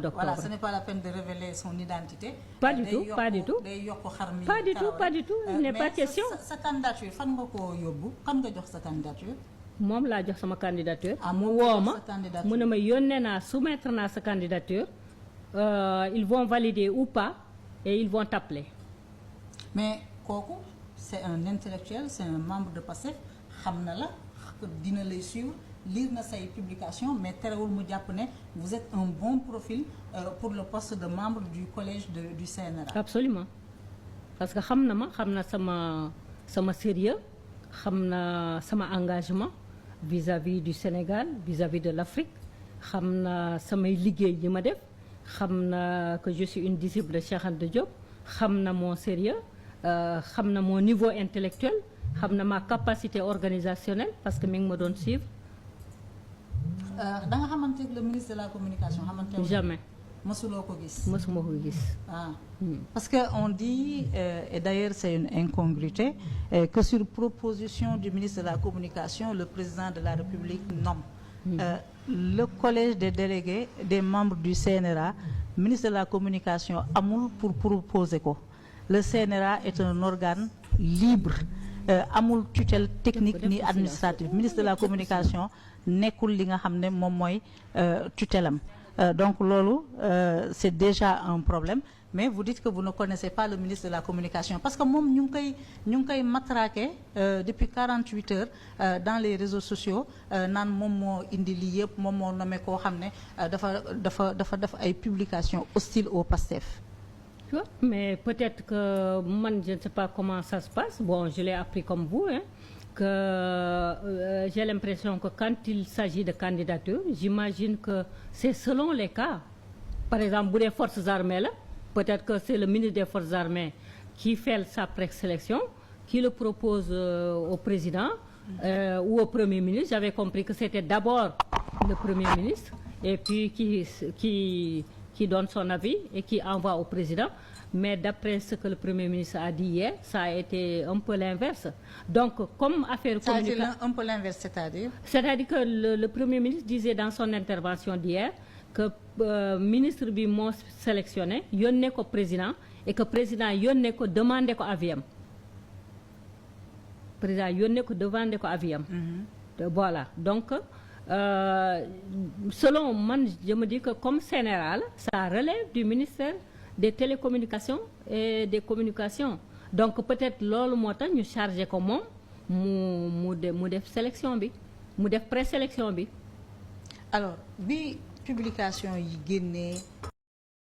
d'octobre. Voilà, ce n'est pas la peine de révéler son identité. Pas du tout, pas du tout. day yokk xar mi Pas du tout, pas du tout. Il n'est pas question. sa candidature fan nga ko yóbbu kan nga jox sa candidature. moom laa jox sama candidature. mu woo ma sa candidature mu ne ma yónnee naa soumettre naa sa candidature. Ils vont valider ou pas et ils vont t'appeler. mais kooku c'est un intellectuel, c'est un membre de PASTEF xam na la dina lay suivre lire na say publication mais terewul mu jàpp ne vous êtes un bon profil pour le poste de membre du collège du CNRA. Absolument parce que xam na sama sérieux xam na sama engagement vis-à-vis du Sénégal vis-à-vis de l'Afrique xam na samay liggéey yi ma def xam na que je suis une disciple de Cheikh Anta Diop xam na mon sérieux xam na mon niveau intellectuel xam na ma capacité organisationnelle parce que mi ngi ma doon suivre. da nga xamante le ministre de la communication xamante jamais. mësuloo ko gis. mësuma ko gis. Parce que on dit et d'ailleurs c'est une incongruité que sur proposition du ministre de la communication le président de la République nomme le collège des délégués des membres du CNRA. Ministre de la communication amul pour proposer ko. Le CNRA est un organe libre amul tutelle technique ni administrative. Ministre de la communication nekkul li nga xam ne moom mooy tutelam. Donc loolu c'est déjà un problème mais vous dites que vous ne connaissez pas le ministre de la communication parce que moom ñu ngi koy matraquer depuis 48 heures dans les réseaux sociaux naan moom moo indi lii yëpp moom moo nommé koo xam ne dafa def ay publications hostiles au PASTEF. Mais peut-être que man je ne sais pas comment ça se passe bon je l'ai appris comme vous que j'ai l'impression que quand il s'agit de candidature j'imagine que c'est selon les cas. Par exemple bu dee forces armées la peut-être que c'est le ministre des forces armées qui fait sa présélection qui le propose au président ou au premier ministre. J'avais compris que c'était d'abord le premier ministre et puis qui donne son avis et qui envoie au président. Mais d'après ce que le Premier ministre a dit hier, ça a été un peu l'inverse. Donc, comme affaire communication... Ça a été un peu l'inverse, c'est-à-dire? C'est-à-dire que le Premier ministre disait dans son intervention d'hier que ministre bi moo sélectionné yónnee ko président et que président yónnee ko demandé ko aviam. Président yónnee ko demandé ko aviam. Voilà. Donc, selon man, je me dis que comme CNRA, ça relève du ministère des télécommunications et des communications. Donc peut-être loolu moo tax ñu chargé ko moom mu def sélection bi mu def présélection bi. Alors bi publication yi génnee